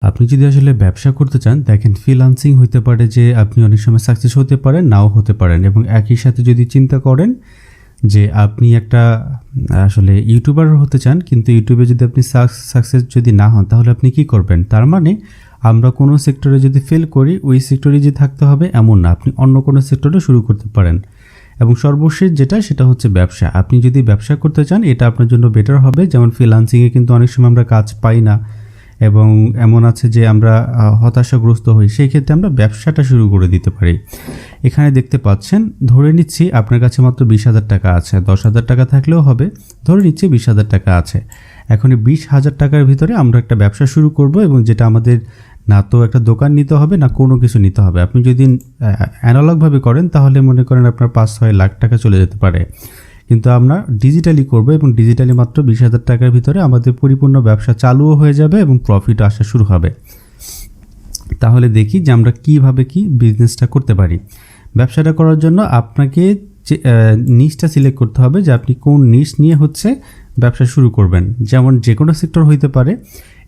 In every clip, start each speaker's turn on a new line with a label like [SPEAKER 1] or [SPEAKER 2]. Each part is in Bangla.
[SPEAKER 1] আপনি যদি আসলে ব্যবসা করতে চান, দেখেন ফ্রিল্যান্সিং হইতে পারে যে আপনি অনেক সময় সাকসেস হতে পারেন, নাও হতে পারেন। এবং একই সাথে যদি চিন্তা করেন যে আপনি একটা আসলে ইউটিউবার হতে চান, কিন্তু ইউটিউবে যদি আপনি সাকসেস যদি না হন, তাহলে আপনি কি করবেন? তার মানে আমরা কোনো সেক্টরে যদি ফেল করি, ওই সেক্টরে যে থাকতে হবে এমন না, আপনি অন্য কোনো সেক্টরে শুরু করতে পারেন। এবং সর্বশেষ সেটা হচ্ছে ব্যবসা। আপনি যদি ব্যবসা করতে চান, এটা আপনার জন্য বেটার হবে। যেমন ফ্রিল্যান্সিংয়ে কিন্তু অনেক সময় আমরা কাজ পাই না, এবং এমন আছে যে আমরা হতাশাগ্রস্ত হই, সেই ক্ষেত্রে আমরা ব্যবসাটা শুরু করে দিতে পারি। এখানে দেখতে পাচ্ছেন, ধরে নিচ্ছি আপনার কাছে মাত্র 20,000 টাকা আছে, 10,000 টাকা থাকলেও হবে, ধরে নিচ্ছি 20,000 টাকা আছে। এখন এই 20,000 টাকার ভিতরে আমরা একটা ব্যবসা শুরু করব, এবং যেটা আমাদের না তো একটা দোকান নিতে হবে, না কোনো কিছু নিতে হবে। আপনি যদি অ্যানালগভাবে করেন, তাহলে মনে করেন আপনার 5-6 লাখ টাকা চলে যেতে পারে। কিন্তু আমরা ডিজিটালি করব, এবং ডিজিটালি মাত্র 20,000 টাকার ভিতরে আমাদের পরিপূর্ণ ব্যবসা চালুও হয়ে যাবে এবং প্রফিট আসা শুরু হবে। তাহলে দেখি যে আমরা কীভাবে কি বিজনেসটা করতে পারি। ব্যবসাটা করার জন্য আপনাকে নিশটা সিলেক্ট করতে হবে, যে আপনি কোন নিশ নিয়ে ব্যবসা শুরু করবেন। যেমন যে কোনো সেক্টর হইতে পারে।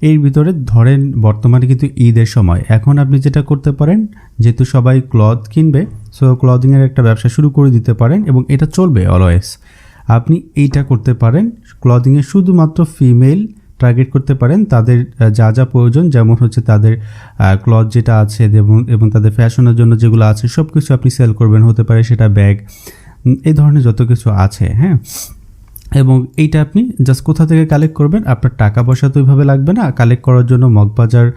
[SPEAKER 1] এর ভিতরে ধরেন বর্তমানে কিন্তু ঈদের সময়, এখন আপনি যেটা করতে পারেন, যেহেতু সবাই ক্লথ কিনবে, সো ক্লথিংয়ের একটা ব্যবসা শুরু করে দিতে পারেন, এবং এটা চলবে অলওয়েজ। আপনি এইটা করতে পারেন, ক্লথিংয়ে শুধুমাত্র ফিমেল টার্গেট করতে পারেন। তাদের যা যা প্রয়োজন, যেমন তাদের ক্লথ যেটা আছে এবং তাদের ফ্যাশনের জন্য যেগুলো আছে সব কিছু আপনি সেল করবেন। হতে পারে সেটা ব্যাগ, এই ধরনের যত কিছু আছে, হ্যাঁ। এবং এইটা আপনি জাস্ট কোথা থেকে কালেক্ট করবেন? আপনার টাকা পয়সা তো ওইভাবে লাগবে না। কালেক্ট করার জন্য মগবাজার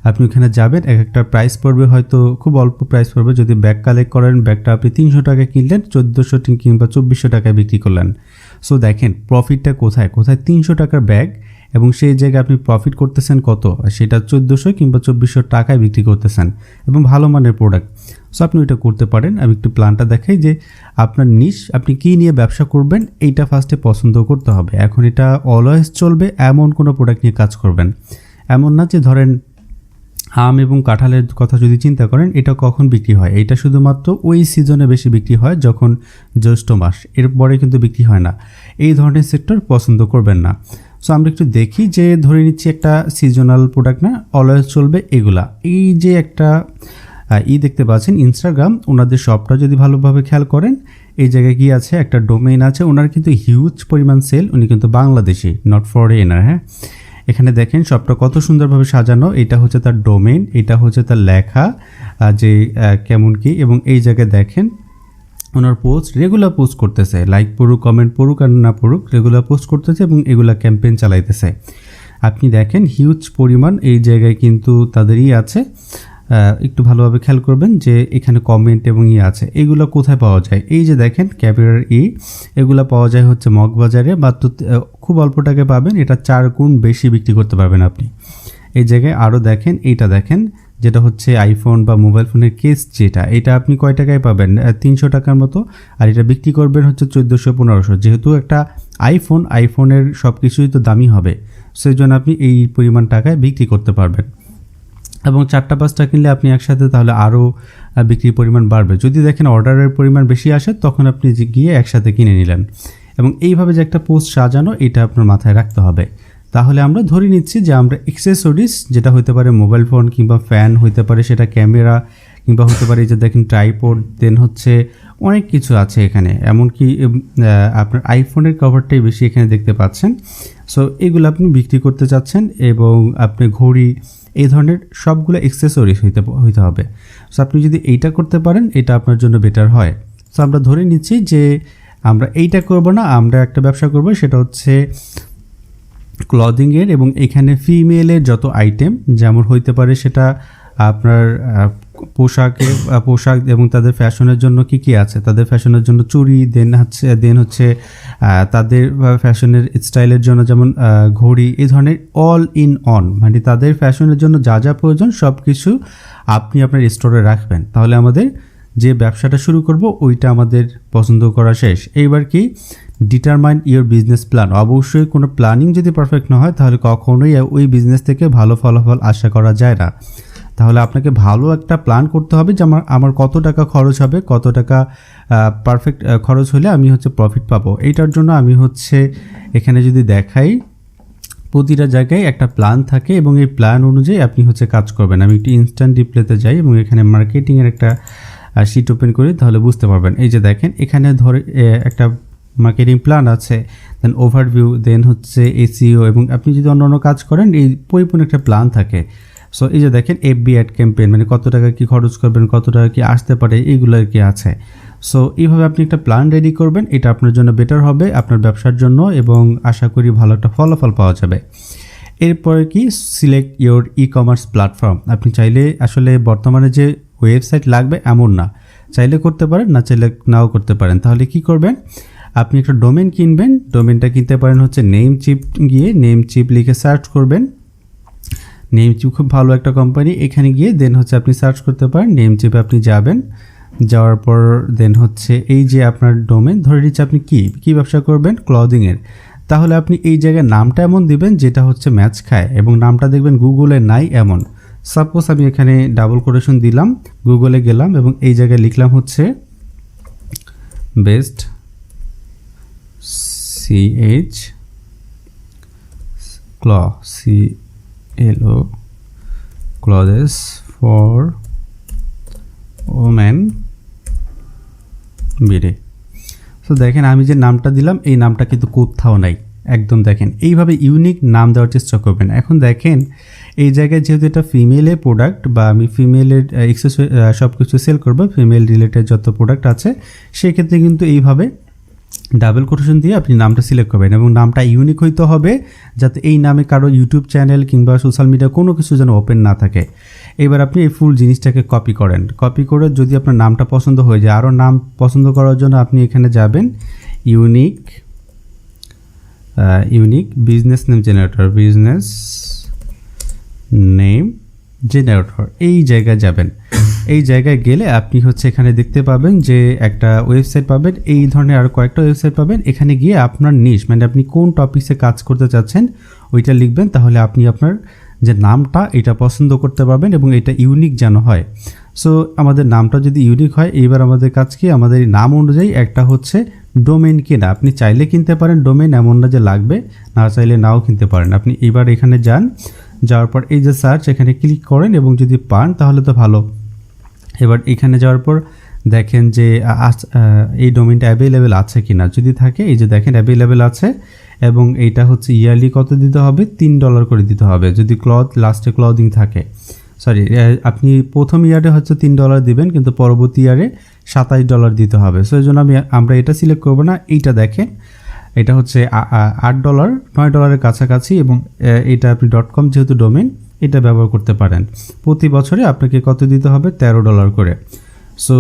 [SPEAKER 1] আপনি ওখানে যাবেন, এক একটা প্রাইস পড়বে, হয়তো খুব অল্প প্রাইস পড়বে। যদি ব্যাগ কালেক্ট করেন, ব্যাগটা আপনি 300 টাকা কিনলেন, 1400 কিংবা 2400 টাকায় বিক্রি করলেন। সো দেখেন প্রফিটটা কোথায় 300 টাকার ব্যাগ, এবং সেই জায়গায় আপনি প্রফিট করতেছেন কত? সেটা 1400 কিংবা 2400 টাকায় বিক্রি করতেছেন, এবং ভালো মানের প্রোডাক্ট। সো আপনি ওইটা করতে পারেন। আমি একটু প্ল্যানটা দেখাই যে আপনার নিশ, আপনি কী নিয়ে ব্যবসা করবেন, এইটা ফার্স্টে পছন্দ করতে হবে। এখন এটা অলওয়েজ চলবে এমন কোনো প্রোডাক্ট নিয়ে কাজ করবেন। এমন না যে ধরেন আম এবং কাঁঠালের কথা যদি চিন্তা করেন, এটা কখন বিক্রি হয়? এটা শুধুমাত্র ওই সিজনে বেশি বিক্রি হয়, যখন জ্যৈষ্ঠ মাস, এরপরে কিন্তু বিক্রি হয় না। এই ধরনের সেক্টর পছন্দ করবেন না। সো আমরা একটু দেখি যে ধরে নিচ্ছি একটা সিজনাল প্রোডাক্ট না, অলওয়েজ চলবে এগুলা। এই যে একটা দেখতে পাচ্ছেন ইনস্টাগ্রাম, ওনাদের শপটা যদি ভালোভাবে খেয়াল করেন, এই জায়গায় কি আছে, একটা ডোমেইন আছে। ওনার কিন্তু হিউজ পরিমাণ সেল, উনি কিন্তু বাংলাদেশি, নট ফরেনার, হ্যাঁ। এখানে দেখেন শপটা কত সুন্দরভাবে সাজানো। এটা তার ডোমেইন, এটা তার লেখা যে কেমন কি। এবং এই জায়গায় দেখেন ওনার পোস্ট রেগুলার পোস্ট করতেছে, লাইক পড়ুক, কমেন্ট পড়ুক আর না পড়ুক, রেগুলার পোস্ট করতেছে এবং এগুলা ক্যাম্পেইন চালাইতেছে। আপনি দেখেন হিউজ পরিমাণ এই জায়গায় কিন্তু তাদেরই আছে। একটু ভালোভাবে খেয়াল করবেন যে এখানে কমেন্ট এবং আছে, এগুলো কোথায় পাওয়া যায়? এই যে দেখেন ক্যাপিটাল এগুলো পাওয়া যায় মগবাজারে, মাত্র খুব অল্প টাকায় পাবেন। এটা 4 গুণ বেশি বিক্রি করতে পারবেন আপনি। এই জায়গায় আরও দেখেন, এইটা দেখেন, যেটা আইফোন বা মোবাইল ফোনের কেস, এটা আপনি কয় টাকায় পাবেন? 300 টাকার মতো। আর এটা বিক্রি করবেন 1400-1500। যেহেতু একটা আইফোনের সব কিছুই তো দামি হবে, সেই জন্য আপনি এই পরিমাণ টাকায় বিক্রি করতে পারবেন। এবং 4টা-5টা কিনলে আপনি একসাথে তাহলে আরও বিক্রির পরিমাণ বাড়বে। যদি দেখেন অর্ডারের পরিমাণ বেশি আসে, তখন আপনি গিয়ে একসাথে কিনে নিলেন। এবং এইভাবে যে একটা পোস্ট সাজানো, এটা আপনার মাথায় রাখতে হবে। তাহলে আমরা ধরে নিচ্ছি যে আমরা অ্যাক্সেসরিজ, যেটা হতে পারে মোবাইল ফোন কিংবা ফ্যান, হতে পারে সেটা ক্যামেরা, কিংবা হতে পারে যে দেখেন ট্রাইপড, দেন অনেক কিছু আছে এখানে। এমনকি আপনার আইফোনের কভারটাই বেশি এখানে দেখতে পাচ্ছেন। সো এগুলো আপনি বিক্রি করতে চাচ্ছেন, এবং আপনি ঘড়ি, এই ধরনের সবগুলো অ্যাক্সেসরিজ হইতে হবে। সো আপনি যদি এইটা করতে পারেন, এটা আপনার জন্য বেটার হয়। সো আমরা ধরে নিচ্ছি যে আমরা এইটা করব না, আমরা একটা ব্যবসা করব, সেটা ক্লদিংয়ের। এবং এখানে ফিমেলের যত আইটেম, যেমন হইতে পারে সেটা আপনার পোশাক এবং তাদের ফ্যাশনের জন্য কি আছে, তাদের ফ্যাশনের জন্য চুড়ি, দেন তাদের ফ্যাশনের স্টাইলের জন্য যেমন ঘড়ি, এই ধরনের অল ইন অন, মানে তাদের ফ্যাশনের জন্য যা যা প্রয়োজন সব কিছু আপনি আপনার স্টোরে রাখবেন। তাহলে আমাদের যে ব্যবসাটা শুরু করব, ওইটা আমাদের পছন্দ করা শেষ। এইবার কি, ডিটারমাইন ইওর বিজনেস প্ল্যান। অবশ্যই কোনো প্ল্যানিং যদি পারফেক্ট না হয়, তাহলে কখনোই ওই বিজনেস থেকে ভালো ফলাফল আশা করা যায় না। তাহলে আপনাকে ভালো একটা প্ল্যান করতে হবে যে আমার কত টাকা খরচ হবে, কত টাকা পারফেক্ট খরচ হলে আমি প্রফিট পাবো। এইটার জন্য আমি এখানে যদি দেখাই প্রতিটা জায়গায় একটা প্ল্যান থাকে এবং এই প্ল্যান অনুযায়ী আপনি হচ্ছে কাজ করবেন। আমি একটু ইনস্ট্যান্ট রিপ্লেতে যাই এবং এখানে মার্কেটিংয়ের একটা শিট ওপেন করি, তাহলে বুঝতে পারবেন। এই যে দেখেন এখানে ধরে একটা মার্কেটিং প্ল্যান আছে, দেন ওভারভিউ, দেন হচ্ছে এসইও, এবং আপনি যদি অন্য কাজ করেন এই পরিপূর্ণ একটা প্ল্যান থাকে। সো এই যে দেখেন এফবি অ্যাড ক্যাম্পেইন, মানে কত টাকা কি খরচ করবেন, কত টাকা কি আসতে পারে, এইগুলো আর কি আছে। সো এইভাবে আপনি একটা প্ল্যান রেডি করবেন, এটা আপনার জন্য বেটার হবে আপনার ব্যবসার জন্য, এবং আশা করি ভালো একটা ফলাফল পাওয়া যাবে। এরপরে কি, select your e commerce platform. আপনি চাইলে আসলে বর্তমানে যে ওয়েবসাইট লাগবে এমন না, চাইলে করতে পারেন, না চাইলে নাও করতে পারেন। তাহলে কি করবেন, আপনি একটা ডোমেন কিনবেন। ডোমেনটা কিনতে পারেন হচ্ছে নেমচিপ, গিয়ে নেমচিপ লিখে সার্চ করবেন। নেমচিপ খুব ভালো একটা কোম্পানি, এখানে গিয়ে দেন হচ্ছে আপনি সার্চ করতে পারেন। নেমচিপে আপনি যাবেন, যাওয়ার পর দেন হচ্ছে এই যে আপনার ডোমেন, ধরে নিচ্ছে আপনি কি ব্যবসা করবেন, ক্লদিংয়ের। তাহলে আপনি এই জায়গায় নামটা এমন দিবেন যেটা হচ্ছে ম্যাচ খায়, এবং নামটা দেখবেন গুগলে নাই এমন। সাপোজ আমি এখানে ডাবল কোটেশন দিলাম, গুগলে গেলাম এবং এই জায়গায় লিখলাম হচ্ছে বেস্ট ক্লথেস ফর ওমেন বিডে। সো দেখেন আমি যে নামটা দিলাম এই নামটা কিন্তু কোথাও নাই, একদম দেখেন এইভাবে ইউনিক নাম দেওয়ার চেষ্টা করবেন। এখন দেখেন এই জায়গায় যেহেতু এটা ফিমেলের প্রোডাক্ট, বা আমি ফিমেলের সব কিছু সেল করবো, ফিমেল রিলেটেড যত প্রোডাক্ট আছে, সেক্ষেত্রে কিন্তু এইভাবে ডাবল কোটেশন দিয়ে আপনি নামটা সিলেক্ট করবেন, এবং নামটা ইউনিক হইতে হবে, যাতে এই নামে কারো ইউটিউব চ্যানেল কিংবা সোশ্যাল মিডিয়া কোনো কিছু যেন ওপেন না থাকে। এবার আপনি এই ফুল জিনিসটাকে কপি করেন, কপি করে যদি আপনার নামটা পছন্দ হয়ে যায়, আরও নাম পছন্দ করার জন্য আপনি এখানে যাবেন, ইউনিক বিজনেস নেম জেনারেটর, এই জায়গায় যাবেন। এই জায়গায় গেলে আপনি হচ্ছে এখানে দেখতে পাবেন যে একটা ওয়েবসাইট পাবেন, এই ধরনের আরও কয়েকটা ওয়েবসাইট পাবেন। এখানে গিয়ে আপনার নিশ, মানে আপনি কোন টপিক্সে কাজ করতে চাচ্ছেন ওইটা লিখবেন, তাহলে আপনি আপনার যে নামটা এটা পছন্দ করতে পারবেন, এবং এটা ইউনিক যেন হয়। সো আমাদের নামটা যদি ইউনিক হয়, এইবার আমাদের কাজ কি, আমাদের নাম অনুযায়ী একটা হচ্ছে ডোমেন কেনা। আপনি চাইলে কিনতে পারেন ডোমেন, এমন না যে লাগবে, না চাইলে নাও কিনতে পারেন। আপনি এবার এখানে যান, যাওয়ার পর এই যে সার্চ, এখানে ক্লিক করেন, এবং যদি পান তাহলে তো ভালো। এবার এখানে যাওয়ার পর দেখেন যে এই ডোমেনটা অ্যাভেলেবেল আছে কিনা, যদি থাকে এই যে দেখেন অ্যাভেলেবেল আছে, এবং এইটা হচ্ছে ইয়ারলি কত দিতে হবে, $3 করে দিতে হবে যদি লাস্টে ক্লদিং থাকে। সরি, আপনি প্রথম ইয়ারে হচ্ছে $3 দিবেন, কিন্তু পরবর্তী ইয়ারে $27 দিতে হবে। সো এই জন্য আমরা এটা সিলেক্ট করবো না। এইটা দেখেন, এটা হচ্ছে $8 $9 কাছাকাছি, এবং এটা আপনি .com যেহেতু ডোমেন, এটা ব্যবহার করতে পারেন। প্রতি বছরে আপনাকে কত দিতে হবে, $13 করে। সো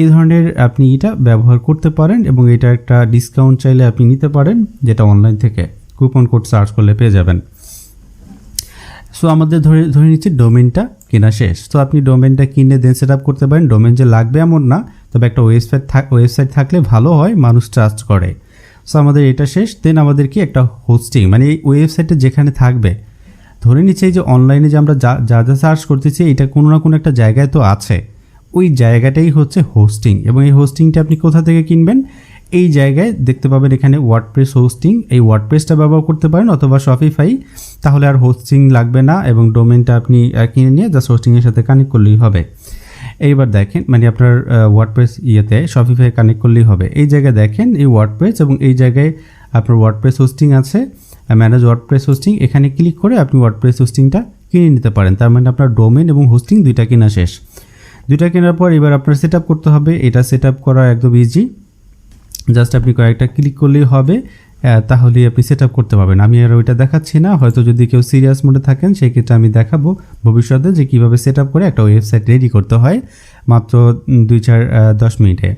[SPEAKER 1] এই ধরনের আপনি এটা ব্যবহার করতে পারেন, এবং এটা একটা ডিসকাউন্ট চাইলে আপনি নিতে পারেন, যেটা অনলাইন থেকে কুপন কোড সার্চ করলে পেয়ে যাবেন। সো আমাদের ধরে নিচ্ছি ডোমেনটা কেনা শেষ। তো আপনি ডোমেনটা কিনে দেন সেট আপ করতে পারেন। ডোমেন যে লাগবে এমন না, তবে একটা ওয়েবসাইট থাকলে ভালো হয়, মানুষ ট্রাস্ট করে। সো আমাদের এটা শেষ। দেন আমাদের কি একটা হোস্টিং, মানে এই ওয়েবসাইটে যেখানে থাকবে, ধরে নিচ্ছে এই যে অনলাইনে যে আমরা যা সার্চ করতেছি, এটা কোনো না কোনো একটা জায়গায় তো আছে, ওই জায়গাটাই হচ্ছে হোস্টিং। এবং এই হোস্টিংটা আপনি কোথা থেকে কিনবেন, এই জায়গায় দেখতে পাবেন এখানে ওয়ার্ডপ্রেস হোস্টিং, এই ওয়ার্ডপ্রেসটা ব্যবহার করতে পারেন, অথবা শপিফাই, তাহলে আর হোস্টিং লাগবে না, এবং ডোমেনটা আপনি কিনে নিয়ে জাস্ট হোস্টিংয়ের সাথে কানেক্ট করলেই হবে। এইবার দেখেন, মানে আপনার ওয়ার্ডপ্রেস শপিফাই কানেক্ট করলেই হবে। এই জায়গায় দেখেন এই ওয়ার্ডপ্রেস, এবং এই জায়গায় আপনার ওয়ার্ডপ্রেস হোস্টিং আছে, ম্যানেজ ওয়ার্ডপ্রেস হোস্টিং, এখানে ক্লিক করে আপনি ওয়ার্ডপ্রেস হোস্টিংটা কিনে নিতে পারেন। তার মানে আপনার ডোমেন এবং হোস্টিং দুইটা কেনা শেষ। দুইটা কেনার পর এবার আপনার সেট আপ করতে হবে। এটা সেট আপ করা একদম ইজি, জাস্ট আপনি কয়েকটা ক্লিক করলেই হবে, তাহলেই আপনি সেট আপ করতে পারবেন। আমি আর ওইটা দেখাচ্ছি না, হয়তো যদি কেউ সিরিয়াস মোডে থাকেন সেই ক্ষেত্রে আমি দেখাবো ভবিষ্যতে যে কীভাবে সেট আপ করে একটা ওয়েবসাইট রেডি করতে হয় মাত্র 2-4-10 মিনিটে।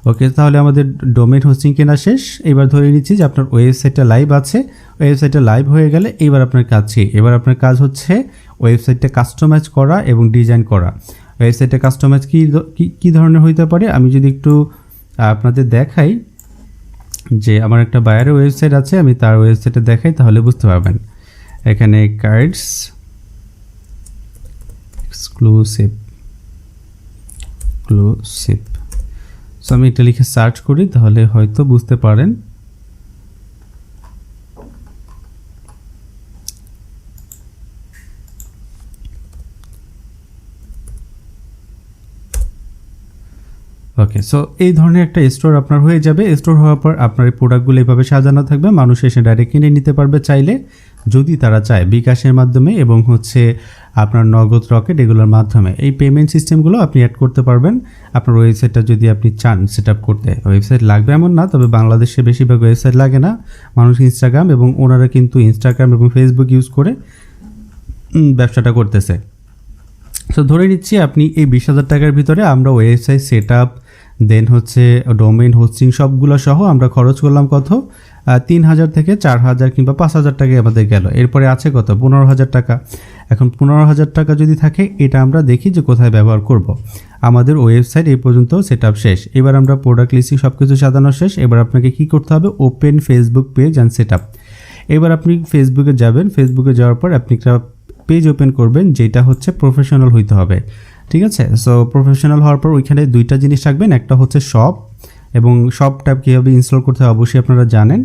[SPEAKER 1] ওকে, তাহলে আমাদের ডোমেন হোস্টিং কেনা শেষ। এবার ধরে নিচ্ছি যে আপনার ওয়েবসাইটটা লাইভ আছে। ওয়েবসাইটটা লাইভ হয়ে গেলে এবার আপনার কাজ কি, এবার আপনার কাজ হচ্ছে ওয়েবসাইটটা কাস্টমাইজ করা এবং ডিজাইন করা। ওয়েবসাইটটা কাস্টমাইজ কী ধরনের হইতে পারে, আমি যদি একটু আপনাদের দেখাই, যে আমার একটা বায়ারের ওয়েবসাইট আছে, আমি তার ওয়েবসাইটে দেখাই, তাহলে বুঝতে পারবেন। এখানে গাইডস এক্সক্লুসিভ, সো আমি এটা লিখে সার্চ করি, তাহলে হয়তো বুঝতে পারেন। ওকে, সো এই ধরনের একটা স্টোর আপনার হয়ে যাবে। স্টোর হওয়ার পর আপনার এই প্রোডাক্টগুলো এইভাবে সাজানো থাকবে, মানুষ এসে ডাইরেক্ট কিনে নিতে পারবে চাইলে, যদি তারা চায় বিকাশের মাধ্যমে এবং হচ্ছে আপনার নগদ রকেট এগুলোর মাধ্যমে। এই পেমেন্ট সিস্টেমগুলো আপনি অ্যাড করতে পারবেন আপনার ওয়েবসাইটটা যদি আপনি চান সেট আপ করতে। ওয়েবসাইট লাগবে এমন না, তবে বাংলাদেশে বেশিরভাগ ওয়েবসাইট লাগে না, মানুষ ইনস্টাগ্রাম এবং ওনারা কিন্তু ইনস্টাগ্রাম এবং ফেসবুক ইউজ করে ব্যবসাটা করতেছে। সো ধরে নিচ্ছি আপনি এই 20,000 টাকার ভিতরে আমরা ওয়েবসাইট সেট আপ, দেন হচ্ছে ডোমেইন হোস্টিং সবগুলো সহ আমরা খরচ করলাম কত, 3,000 থেকে 4,000 কিংবা 5,000 টাকা আমাদের গেল। এরপরে আছে কত, 15,000 টাকা। এখন 15,000 টাকা যদি থাকে, এটা আমরা দেখি যে কোথায় ব্যবহার করব। আমাদের ওয়েবসাইট এই পর্যন্ত সেট আপ শেষ। এবার আমরা প্রোডাক্ট লিস্টিং সব কিছু সাজানো শেষ। এবার আপনাকে কি করতে হবে, open Facebook page and set up. এবার আপনি ফেসবুকে যাবেন, ফেসবুকে যাওয়ার পর আপনি একটা পেজ ওপেন করবেন, যেটা হচ্ছে প্রফেশনাল হইতে হবে, ঠিক আছে। সো প্রফেশনাল হওয়ার পর ওইখানে দুইটা জিনিস রাখবেন, একটা হচ্ছে শপ, এবং শপ ট্যাব কীভাবে ইনস্টল করতে হবে অবশ্যই আপনারা জানেন।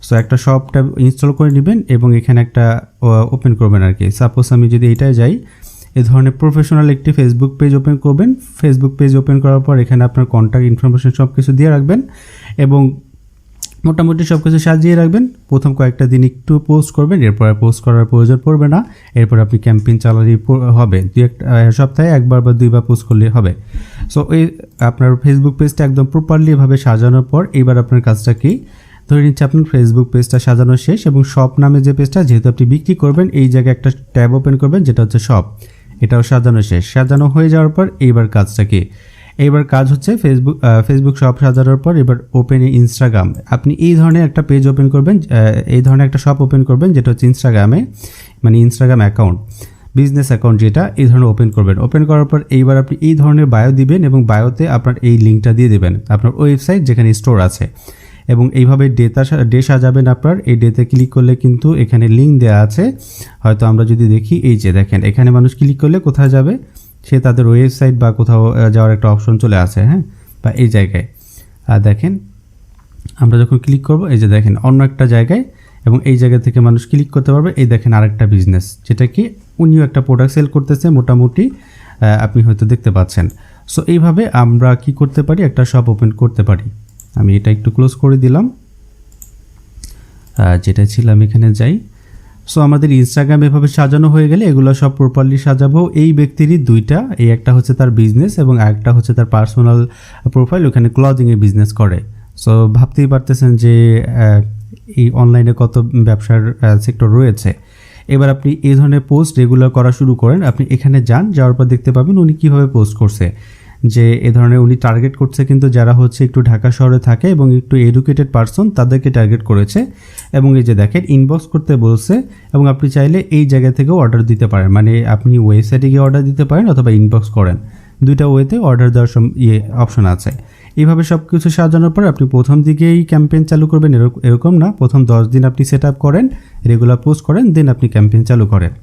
[SPEAKER 1] সো একটা শপ ট্যাব ইনস্টল করে নেবেন এবং এখানে একটা ওপেন করবেন আর কি। সাপোজ আমি যদি এইটায় যাই, এই ধরনের প্রফেশনাল একটি ফেসবুক পেজ ওপেন করবেন। ফেসবুক পেজ ওপেন করার পর এখানে আপনার কন্ট্যাক্ট ইনফরমেশন সব কিছু দিয়ে রাখবেন এবং মোটামুটি সব কিছু সাজিয়ে রাখবেন। প্রথম কয়েকটা দিন একটু পোস্ট করবেন, এরপর পোস্ট করার প্রয়োজন পড়বে না। এরপর আপনি ক্যাম্পেইন চালালেই হবে, সপ্তাহে একবার বা দুইবার পোস্ট করলেই হবে। সো এই আপনার ফেসবুক পেজটা একদম প্রপারলি এভাবে সাজানোর পর এবার আপনার কাজটা কি, ধরে নিচ্ছে আপনার ফেসবুক পেজটা সাজানো শেষ এবং শপ নামে যে পেজটা, যেহেতু আপনি বিক্রি করবেন, এই জায়গায় একটা ট্যাব ওপেন করবেন যেটা হচ্ছে শপ, এটাও সাজানো শেষ। সাজানো হয়ে যাওয়ার পর এইবার কাজটা কি, এইবার কাজ হচ্ছে ফেসবুক শপ সাজানোর পর এবার ওপেন ইনস্টাগ্রাম। আপনি এই ধরনের একটা পেজ ওপেন করবেন, এই ধরনের একটা শপ ওপেন করবেন যেটা হচ্ছে ইনস্টাগ্রামে, মানে ইনস্টাগ্রাম অ্যাকাউন্ট, বিজনেস অ্যাকাউন্ট যেটা, এই ধরনের ওপেন করবেন। ওপেন করার পর এইবার আপনি এই ধরনের বায়ো দিবেন এবং বায়োতে আপনার এই লিঙ্কটা দিয়ে দেবেন আপনার ওয়েবসাইট যেখানে স্টোর আছে, এবং এইভাবে ডে সাজাবেন। আপনার এই ডেতে ক্লিক করলে কিন্তু এখানে লিঙ্ক দেওয়া আছে, হয়তো আমরা যদি দেখি, এই যে দেখেন এখানে মানুষ ক্লিক করলে কোথায় যাবে, সে তাদের ওয়েবসাইট বা কোথাও যাওয়ার একটা অপশন চলে আসে, হ্যাঁ, বা এই জায়গায় দেখেন আমরা যখন ক্লিক করব, এই যে দেখেন অন্য একটা জায়গায়, এবং এই জায়গা থেকে মানুষ ক্লিক করতে পারবে। এই দেখেন আরেকটা বিজনেস, যেটা কি উনিও একটা প্রোডাক্ট সেল করতেছে মোটামুটি, আপনি হয়তো দেখতে পাচ্ছেন। সো এইভাবে আমরা কি করতে পারি, একটা শপ ওপেন করতে পারি। আমি এটা একটু ক্লোজ করে দিলাম, যেটা ছিলাম এখানে যাই। সো আমাদের ইনস্টাগ্রাম এভাবে সাজানো হয়ে গেলে এগুলো সব প্রপারলি সাজাবো। এই ব্যক্তিরই দুইটা, এই একটা হচ্ছে তার বিজনেস এবং আরেকটা হচ্ছে তার পার্সোনাল প্রোফাইল, ওখানে ক্লদিংয়ের বিজনেস করে। সো ভাবতেই পারতেছেন যে এই অনলাইনে কত ব্যবসার সেক্টর রয়েছে। এবার আপনি এই ধরনের পোস্ট রেগুলার করা শুরু করেন। আপনি এখানে যাওয়ার পর দেখতে পাবেন উনি কীভাবে পোস্ট করছে, যে এ ধরনের উনি টার্গেট করছে কিন্তু যারা হচ্ছে একটু ঢাকা শহরে থাকে এবং একটু এডুকেটেড পারসন, তাদেরকে টার্গেট করেছে। এবং এই যে দেখেন ইনবক্স করতে বলছে, এবং আপনি চাইলে এই জায়গা থেকেও অর্ডার দিতে পারেন, মানে আপনি ওয়েবসাইটে গিয়ে অর্ডার দিতে পারেন অথবা ইনবক্স করেন, দুইটা ওয়েতে অর্ডার দেওয়ার অপশন আছে। এইভাবে সব কিছু সাজানোর পর আপনি প্রথম দিকেই ক্যাম্পেইন চালু করবেন এরকম না, প্রথম 10 দিন আপনি সেট আপ করেন, রেগুলার পোস্ট করেন, দেন আপনি ক্যাম্পেইন চালু করেন।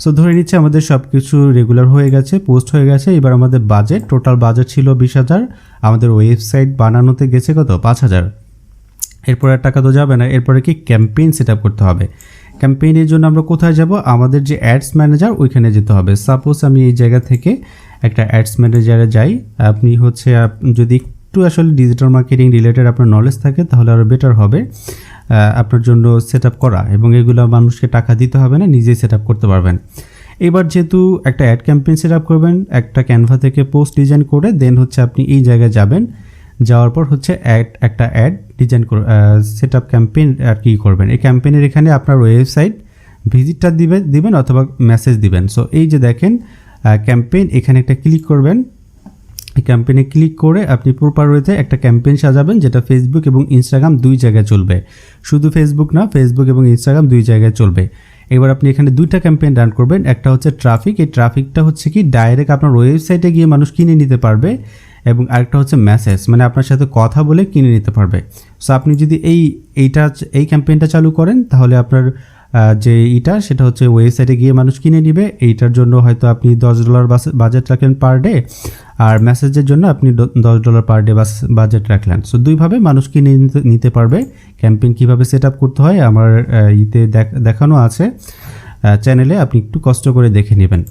[SPEAKER 1] সো ধরে নিচ্ছে আমাদের সব কিছু রেগুলার হয়ে গেছে, পোস্ট হয়ে গেছে। এবার আমাদের বাজেট, টোটাল বাজেট ছিল 20,000, আমাদের ওয়েবসাইট বানানোতে গেছে কত, 5,000। এরপরে আর টাকা তো যাবে না, এরপরে কি ক্যাম্পেইন সেট আপ করতে হবে। ক্যাম্পেইনের জন্য আমরা কোথায় যাব, আমাদের যে অ্যাডস ম্যানেজার ওইখানে যেতে হবে। সাপোজ আমি এই জায়গা থেকে একটা অ্যাডস ম্যানেজারে যাই। আপনি হচ্ছে যদি একটু আসলে ডিজিটাল মার্কেটিং রিলেটেড আপনার নলেজ থাকে তাহলে আরও বেটার হবে আপনার জন্য সেট আপ করা, এবং এগুলো মানুষকে টাকা দিতে হবে না, নিজেই সেট আপ করতে পারবেন। এবার যেহেতু একটা অ্যাড ক্যাম্পেইন সেট আপ করবেন, একটা ক্যানভা থেকে পোস্ট ডিজাইন করে দেন হচ্ছে আপনি এই জায়গায় যাবেন, যাওয়ার পর হচ্ছে একটা ad design set up campaign আর কি করবেন। এই ক্যাম্পেইনের এখানে আপনার ওয়েবসাইট ভিজিটটা দিবেন অথবা মেসেজ দিবেন। সো এই যে দেখেন ক্যাম্পেইন, এখানে একটা ক্লিক করবেন। এই ক্যাম্পেইনে ক্লিক করে আপনি প্রপার ওয়েতে একটা ক্যাম্পেইন সাজাবেন, যেটা ফেসবুক এবং ইনস্টাগ্রাম দুই জায়গায় চলবে, শুধু ফেসবুক না, ফেসবুক এবং ইনস্টাগ্রাম দুই জায়গায় চলবে। এবার আপনি এখানে দুইটা ক্যাম্পেইন রান করবেন, একটা হচ্ছে ট্রাফিক, এই ট্রাফিকটা হচ্ছে কি ডাইরেক্ট আপনার ওয়েবসাইটে গিয়ে মানুষ কিনে নিতে পারবে, এবং আরেকটা হচ্ছে মেসেজ, মানে আপনার সাথে কথা বলে কিনে নিতে পারবে। সো আপনি যদি এই ক্যাম্পেইনটা চালু করেন তাহলে আপনার যে সেটা হচ্ছে ওয়েবসাইটে গিয়ে মানুষ কিনে নিবে। এইটার জন্য হয়তো আপনি $10 বাজেট রাখলেন পার ডে, আর মেসেজের জন্য আপনি $10 পার ডে বাজেট রাখলেন। সো দুইভাবে মানুষ কিনে নিতে পারবে। ক্যাম্পেইন কীভাবে সেট আপ করতে হয় আমার দেখানো আছে চ্যানেলে, আপনি একটু কষ্ট করে দেখে নেবেন।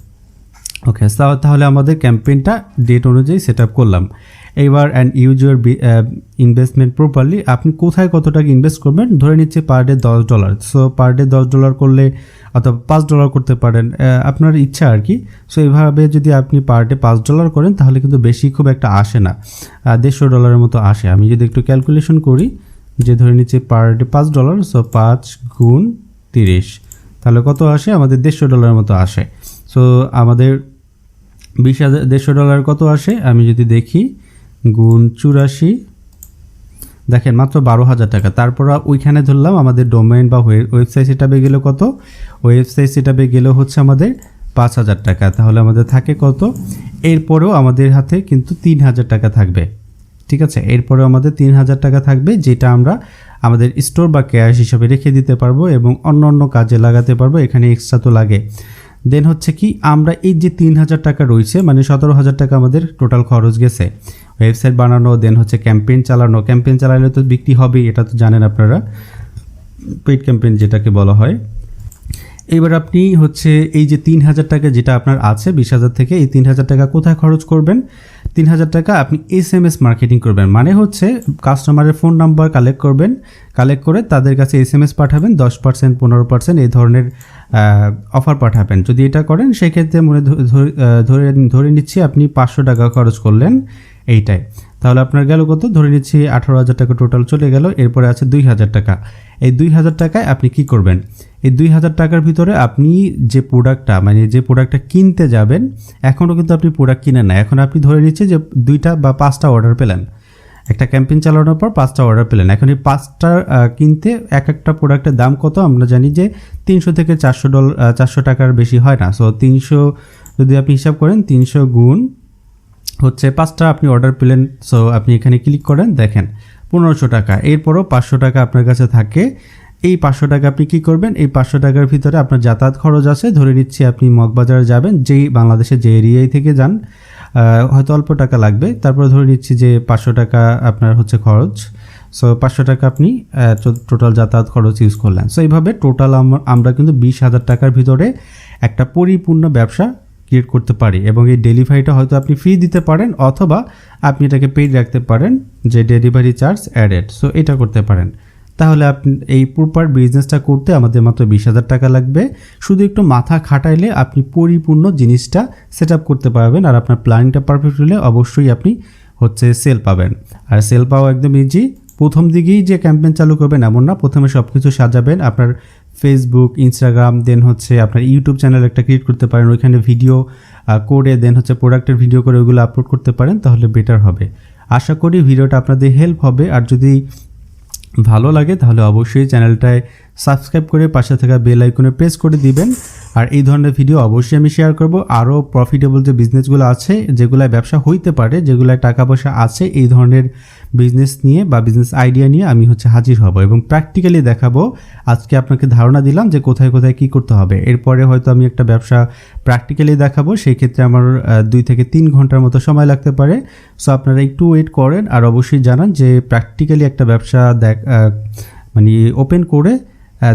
[SPEAKER 1] ওকে, তাহলে আমাদের ক্যাম্পেইনটা ডেট অনুযায়ী সেট আপ করলাম। এবার and use your investment properly. আপনি কোথায় কত টাকা ইনভেস্ট করবেন, ধরে নিচ্ছে per day $10। So per day $10 করলে অথবা $5 করতে পারেন, আপনার ইচ্ছা আর কি। সো এইভাবে যদি আপনি পার ডে $5 করেন তাহলে কিন্তু বেশি খুব একটা আসে না, $150 মতো আসে। আমি যদি একটু ক্যালকুলেশন করি, যে ধরে নিচ্ছে পার ডে $5, সো 5 গুণ 30, তাহলে কত আসে, আমাদের $150 মতো আসে। সো আমাদের $150 কত আসে, আমি যদি দেখি গুণ 84, দেখেন মাত্র 12,000 টাকা। তারপর ওইখানে ধরলাম আমাদের ডোমেইন বা ওয়েবসাইট সেটআপে গেলে কত, ওয়েবসাইট সেটআপে গেলেও হচ্ছে আমাদের 5,000 টাকা, তাহলে আমাদের থাকে কত, এরপরেও আমাদের হাতে কিন্তু 3,000 টাকা থাকবে। ঠিক আছে, এরপরেও আমাদের 3,000 টাকা থাকবে, যেটা আমরা আমাদের স্টোর বা ক্যাশ হিসাবে রেখে দিতে পারবো এবং অন্য অন্য কাজে লাগাতে পারবো, এখানে এক্সট্রা তো লাগে। দেন হচ্ছে কি, আমরা এই যে 3,000 টাকা রয়েছে, মানে 17,000 টাকা আমাদের টোটাল খরচ গেছে ওয়েবসাইট বানানো, দেন হচ্ছে ক্যাম্পেইন চালানো। ক্যাম্পেইন চালালে তো বিক্রি হবেই, এটা তো জানেন আপনারা, পেইড ক্যাম্পেইন যেটাকে বলা হয়। এবার আপনি হচ্ছে এই যে 3,000 টাকা যেটা আপনার আছে 20,000 থেকে, এই 3,000 টাকা কোথায় খরচ করবেন, 3,000 টাকা আপনি SMS মার্কেটিং করবেন, মানে হচ্ছে কাস্টমারের ফোন নাম্বার কালেক্ট করবেন, কালেক্ট করে তাদের কাছে SMS পাঠাবেন, 10% 15% এই ধরনের অফার পাঠাবেন। যদি এটা করেন সেক্ষেত্রে ধরে নিচ্ছি আপনি 500 টাকা খরচ করলেন এইটাই, তাহলে আপনার গেল কত, ধরে নিচ্ছি 18,000 টাকা টোটাল চলে গেল। এরপরে আছে 2,000 টাকা। এই 2,000 টাকায় আপনি কি করবেন, এই 2,000 টাকার ভিতরে আপনি যে প্রোডাক্টটা, মানে যে প্রোডাক্টটা কিনতে যাবেন, এখনও কিন্তু আপনি প্রোডাক্ট কিনেন না, এখন আপনি ধরে নিচ্ছে যে 2টা বা 5টা অর্ডার পেলেন, একটা ক্যাম্পেইন চালানোর পর 5টা অর্ডার পেলেন। এখন এই 5টা কিনতে একটা প্রোডাক্টের দাম কত, আমরা জানি যে $300 থেকে $400 টাকার বেশি হয় না। সো 300 যদি আপনি হিসাব করেন, 300 গুণ হচ্ছে 5টা আপনি অর্ডার পেলেন। সো আপনি এখানে ক্লিক করেন, দেখেন 1500 টাকা। এরপরও 500 টাকা আপনার কাছে থাকে। এই 500 টাকা আপনি কী করবেন, এই 500 টাকার ভিতরে আপনার যাতায়াত খরচ আছে, ধরে নিচ্ছি আপনি মগবাজারে যাবেন, যেই বাংলাদেশের যে এরিয়ায় থেকে যান, হয়তো অল্প টাকা লাগবে, তারপরে ধরে নিচ্ছি যে 500 টাকা আপনার হচ্ছে খরচ। সো 500 টাকা আপনি টোটাল যাতায়াত খরচ ইউজ করলেন। সো এইভাবে টোটাল আমরা কিন্তু 20,000 টাকার ভিতরে একটা পরিপূর্ণ ব্যবসা ক্রিয়েট করতে পারি, এবং এই ডেলিভারিটা হয়তো আপনি ফ্রি দিতে পারেন, অথবা আপনি এটাকে পেইড রাখতে পারেন, যে ডেলিভারি চার্জ অ্যাডেড। সো এটা করতে পারেন। তাহলে আপনি এই প্রপার বিজনেসটা করতে আমাদের মাত্র 20,000 টাকা লাগবে। শুধু একটু মাথা খাটাইলে আপনি পরিপূর্ণ জিনিসটা সেট আপ করতে পারবেন, আর আপনার প্ল্যানিংটা পারফেক্ট হলে অবশ্যই আপনি হচ্ছে সেল পাবেন। আর সেল পাওয়া একদম ইজি। প্রথম দিকেই যে ক্যাম্পেইন চালু করবেন এমন না, প্রথমে সব কিছু সাজাবেন, আপনার ফেসবুক, ইনস্টাগ্রাম, দেন হচ্ছে আপনার ইউটিউব চ্যানেল একটা ক্রিয়েট করতে পারেন, ওইখানে ভিডিও করে দেন হচ্ছে প্রোডাক্টের ভিডিও করে ওইগুলো আপলোড করতে পারেন, তাহলে বেটার হবে। আশা করি ভিডিওটা আপনাদের হেল্প হবে। আর যদি ভালো লাগে তাহলে অবশ্যই চ্যানেলটায় সাবস্ক্রাইব করে পাশে থাকা বেল আইকনে প্রেস করে দিবেন। আর এই ধরনের ভিডিও অবশ্যই আমি শেয়ার করব। আরও প্রফিটেবল যে বিজনেসগুলো আছে, যেগুলায় ব্যবসা হইতে পারে, যেগুলায় টাকা পয়সা আছে, এই ধরনের বিজনেস নিয়ে বা বিজনেস আইডিয়া নিয়ে আমি হচ্ছে হাজির হব এবং প্র্যাকটিক্যালি দেখাবো। আজকে আপনাকে ধারণা দিলাম যে কোথায় কোথায় কী করতে হবে, এরপরে হয়তো আমি একটা ব্যবসা প্র্যাকটিক্যালি দেখাবো, সেই ক্ষেত্রে আমার 2 থেকে 3 ঘন্টার মতো সময় লাগতে পারে। সো আপনারা একটু ওয়েট করেন, আর অবশ্যই জানান যে প্র্যাকটিক্যালি একটা ব্যবসা মানে ওপেন করে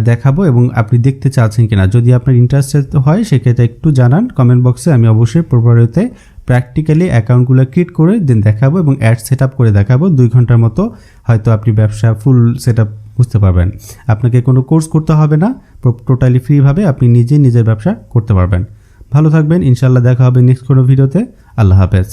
[SPEAKER 1] দেখাবো এবং আপনি দেখতে চাচ্ছেন কিনা। যদি আপনার ইন্টারেস্টেড হয় সেক্ষেত্রে একটু জানান কমেন্ট বক্সে, আমি অবশ্যই প্রপারতে প্র্যাকটিক্যালি অ্যাকাউন্টগুলো ক্রিয়েট করে দেন দেখাবো এবং অ্যাড সেট আপ করে দেখাবো। 2 ঘন্টার মতো হয়তো আপনি ব্যবসা ফুল সেট আপ বুঝতে পারবেন। আপনাকে কোনো কোর্স করতে হবে না, টোটালি ফ্রিভাবে আপনি নিজের ব্যবসা করতে পারবেন। ভালো থাকবেন, ইনশাল্লাহ দেখা হবে নেক্সট কোনো ভিডিওতে। আল্লাহ হাফেজ।